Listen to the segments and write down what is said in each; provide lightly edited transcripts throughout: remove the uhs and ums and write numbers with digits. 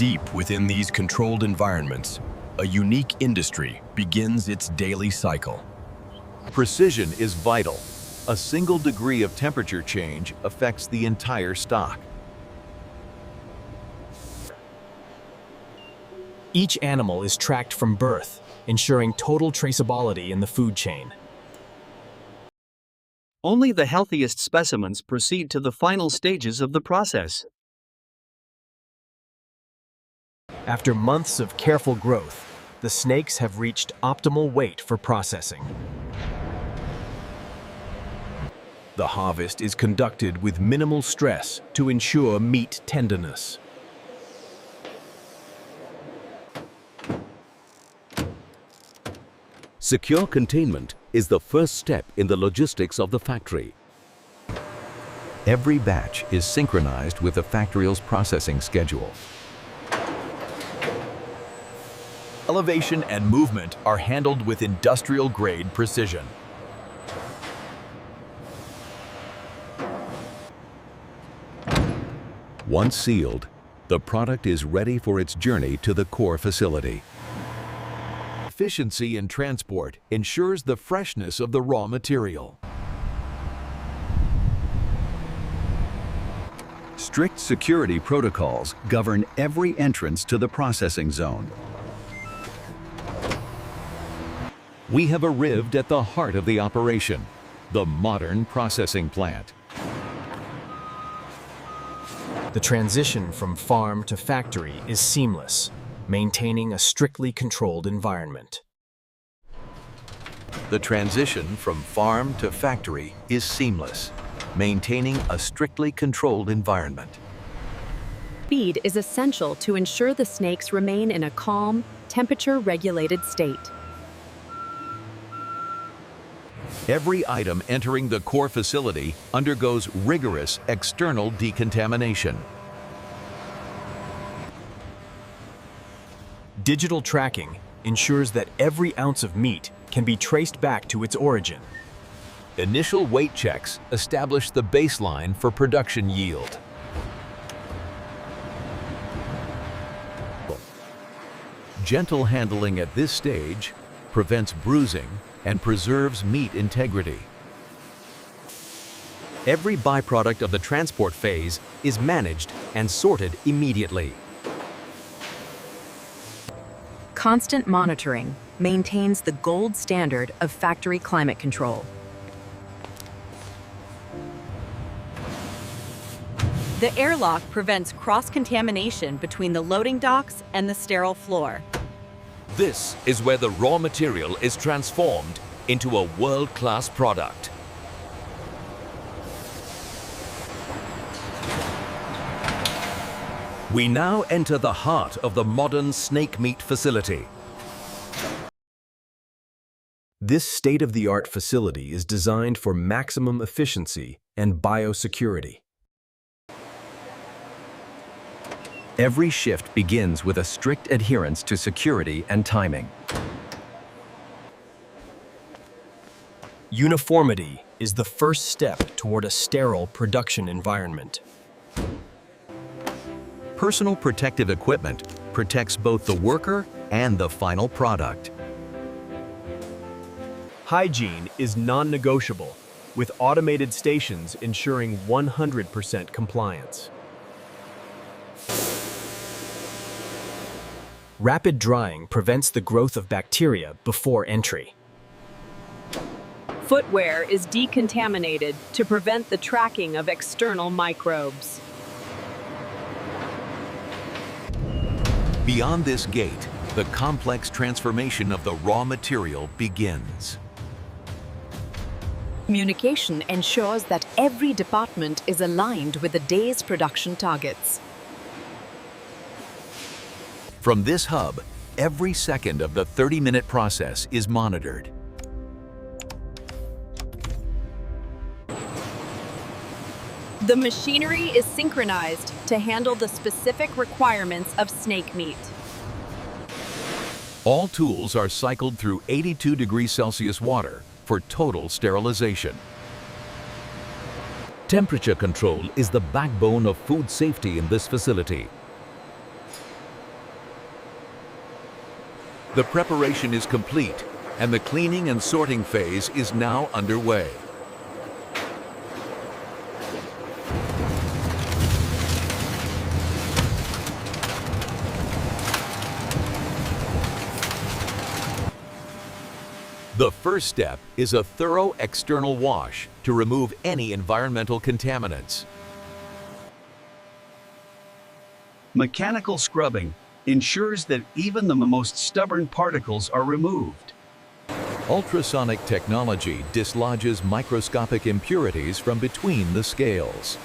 Deep within these controlled environments, a unique industry begins its daily cycle. Precision is vital. A single degree of temperature change affects the entire stock. Each animal is tracked from birth, ensuring total traceability in the food chain. Only the healthiest specimens proceed to the final stages of the process. After months of careful growth, the snakes have reached optimal weight for processing. The harvest is conducted with minimal stress to ensure meat tenderness. Secure containment is the first step in the logistics of the factory. Every batch is synchronized with the factory's processing schedule. Elevation and movement are handled with industrial-grade precision. Once sealed, the product is ready for its journey to the core facility. Efficiency in transport ensures the freshness of the raw material. Strict security protocols govern every entrance to the processing zone. We have arrived at the heart of the operation, the modern processing plant. The transition from farm to factory is seamless, maintaining a strictly controlled environment. The transition from farm to factory is seamless, maintaining a strictly controlled environment. Speed is essential to ensure the snakes remain in a calm, temperature-regulated state. Every item entering the core facility undergoes rigorous external decontamination. Digital tracking ensures that every ounce of meat can be traced back to its origin. Initial weight checks establish the baseline for production yield. Gentle handling at this stage prevents bruising and preserves meat integrity. Every byproduct of the transport phase is managed and sorted immediately. Constant monitoring maintains the gold standard of factory climate control. The airlock prevents cross-contamination between the loading docks and the sterile floor. This is where the raw material is transformed into a world-class product. We now enter the heart of the modern snake meat facility. This state-of-the-art facility is designed for maximum efficiency and biosecurity. Every shift begins with a strict adherence to security and timing. Uniformity is the first step toward a sterile production environment. Personal protective equipment protects both the worker and the final product. Hygiene is non-negotiable, with automated stations ensuring 100% compliance. Rapid drying prevents the growth of bacteria before entry. Footwear is decontaminated to prevent the tracking of external microbes. Beyond this gate, the complex transformation of the raw material begins. Communication ensures that every department is aligned with the day's production targets. From this hub, every second of the 30-minute process is monitored. The machinery is synchronized to handle the specific requirements of snake meat. All tools are cycled through 82 degrees Celsius water for total sterilization. Temperature control is the backbone of food safety in this facility. The preparation is complete, and the cleaning and sorting phase is now underway. The first step is a thorough external wash to remove any environmental contaminants. Mechanical scrubbing ensures that even the most stubborn particles are removed. Ultrasonic technology dislodges microscopic impurities from between the scales.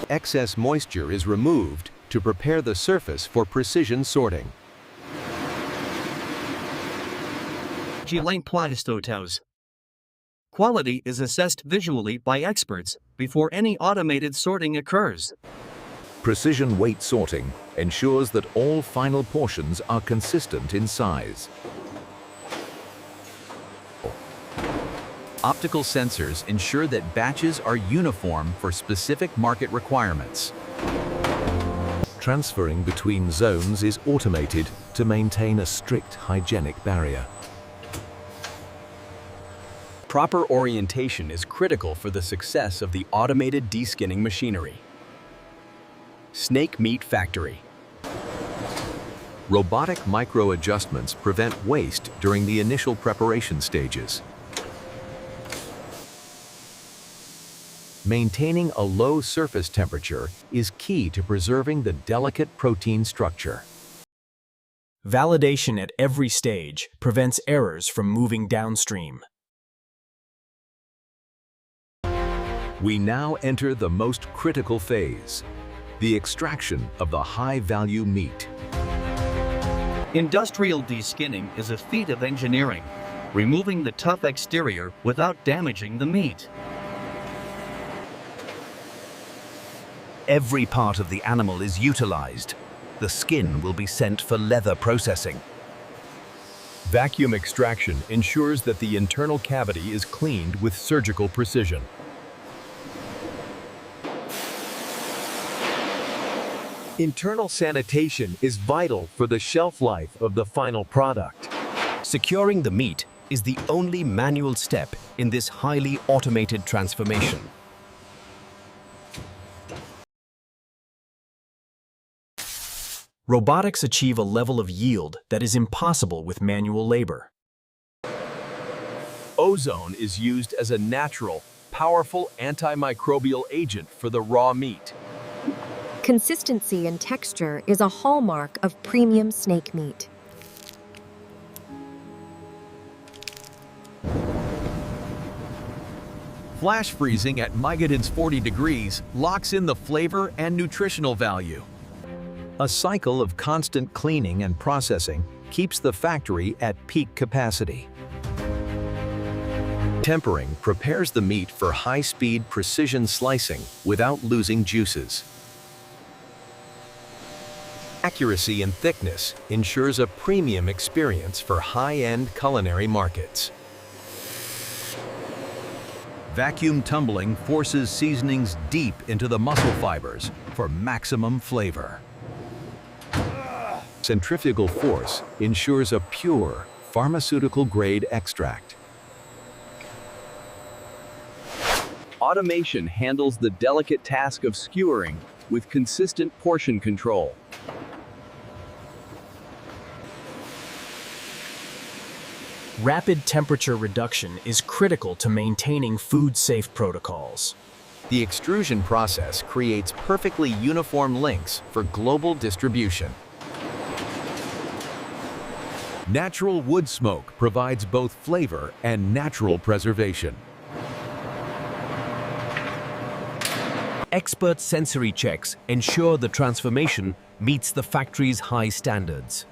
Excess moisture is removed to prepare the surface for precision sorting. Quality is assessed visually by experts before any automated sorting occurs. Precision weight sorting ensures that all final portions are consistent in size. Optical sensors ensure that batches are uniform for specific market requirements. Transferring between zones is automated to maintain a strict hygienic barrier. Proper orientation is critical for the success of the automated deskinning machinery. Snake Meat Factory. Robotic micro-adjustments prevent waste during the initial preparation stages. Maintaining a low surface temperature is key to preserving the delicate protein structure. Validation at every stage prevents errors from moving downstream. We now enter the most critical phase, the extraction of the high-value meat. Industrial deskinning is a feat of engineering, removing the tough exterior without damaging the meat. Every part of the animal is utilized. The skin will be sent for leather processing. Vacuum extraction ensures that the internal cavity is cleaned with surgical precision. Internal sanitation is vital for the shelf life of the final product. Securing the meat is the only manual step in this highly automated transformation. Robotics achieve a level of yield that is impossible with manual labor. Ozone is used as a natural, powerful antimicrobial agent for the raw meat. Consistency and texture is a hallmark of premium snake meat. Flash freezing at -40 degrees locks in the flavor and nutritional value. A cycle of constant cleaning and processing keeps the factory at peak capacity. Tempering prepares the meat for high-speed precision slicing without losing juices. Accuracy and thickness ensures a premium experience for high-end culinary markets. Vacuum tumbling forces seasonings deep into the muscle fibers for maximum flavor. Centrifugal force ensures a pure, pharmaceutical-grade extract. Automation handles the delicate task of skewering with consistent portion control. Rapid temperature reduction is critical to maintaining food-safe protocols. The extrusion process creates perfectly uniform links for global distribution. Natural wood smoke provides both flavor and natural preservation. Expert sensory checks ensure the transformation meets the factory's high standards.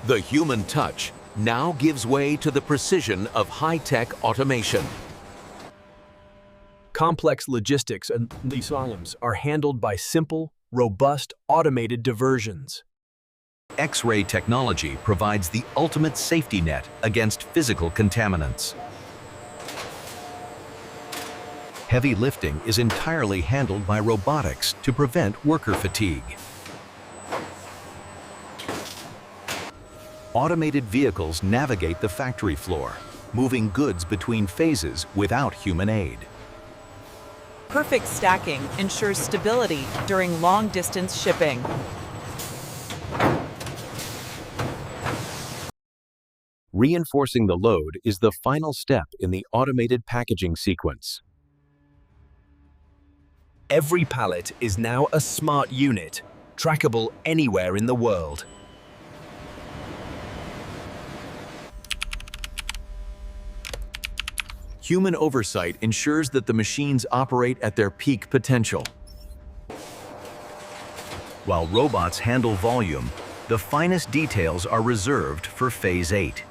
The human touch now gives way to the precision of high-tech automation. Complex logistics and volumes are handled by simple, robust, automated diversions. X-ray technology provides the ultimate safety net against physical contaminants. Heavy lifting is entirely handled by robotics to prevent worker fatigue. Automated vehicles navigate the factory floor, moving goods between phases without human aid. Perfect stacking ensures stability during long-distance shipping. Reinforcing the load is the final step in the automated packaging sequence. Every pallet is now a smart unit, trackable anywhere in the world. Human oversight ensures that the machines operate at their peak potential. While robots handle volume, the finest details are reserved for Phase 8.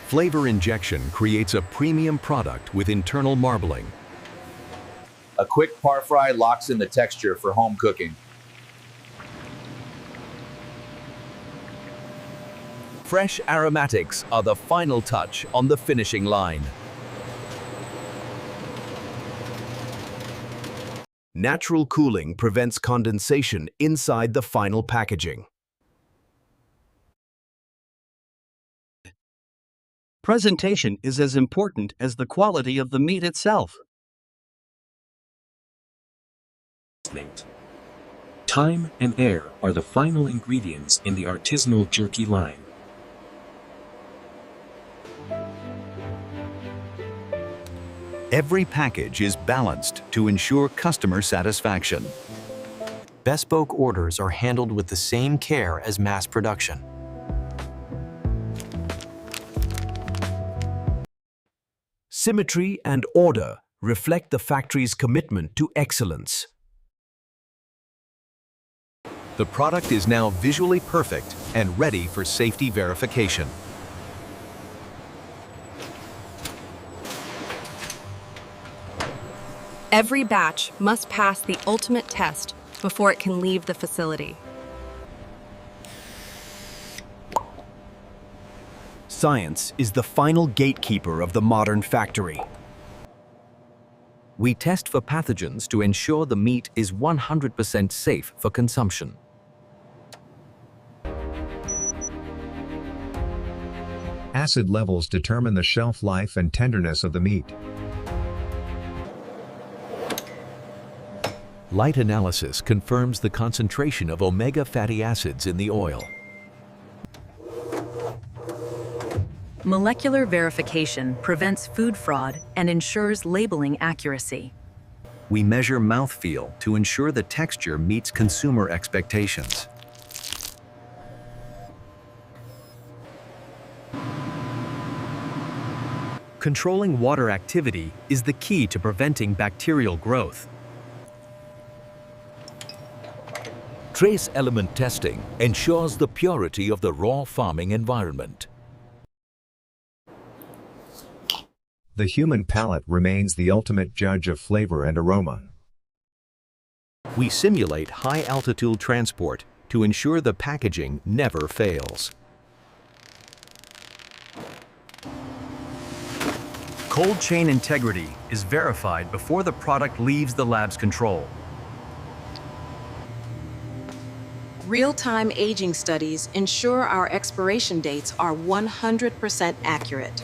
Flavor injection creates a premium product with internal marbling. A quick par fry locks in the texture for home cooking. Fresh aromatics are the final touch on the finishing line. Natural cooling prevents condensation inside the final packaging. Presentation is as important as the quality of the meat itself. Time and air are the final ingredients in the artisanal jerky line. Every package is balanced to ensure customer satisfaction. Bespoke orders are handled with the same care as mass production. Symmetry and order reflect the factory's commitment to excellence. The product is now visually perfect and ready for safety verification. Every batch must pass the ultimate test before it can leave the facility. Science is the final gatekeeper of the modern factory. We test for pathogens to ensure the meat is 100% safe for consumption. Acid levels determine the shelf life and tenderness of the meat. Light analysis confirms the concentration of omega fatty acids in the oil. Molecular verification prevents food fraud and ensures labeling accuracy. We measure mouthfeel to ensure the texture meets consumer expectations. Controlling water activity is the key to preventing bacterial growth. Trace element testing ensures the purity of the raw farming environment. The human palate remains the ultimate judge of flavor and aroma. We simulate high-altitude transport to ensure the packaging never fails. Cold chain integrity is verified before the product leaves the lab's control. Real-time aging studies ensure our expiration dates are 100% accurate.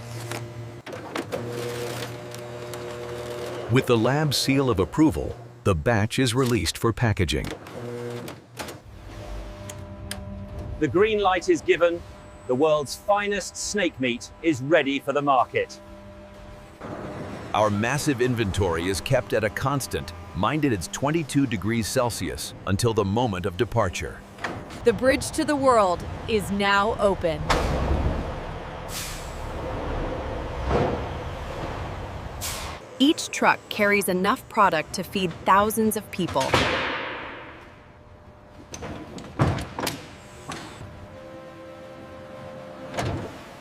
With the lab seal of approval, the batch is released for packaging. The green light is given. The world's finest snake meat is ready for the market. Our massive inventory is kept at a constant, minded it's 22 degrees Celsius until the moment of departure. The bridge to the world is now open. Each truck carries enough product to feed thousands of people.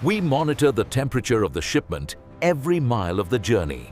We monitor the temperature of the shipment every mile of the journey.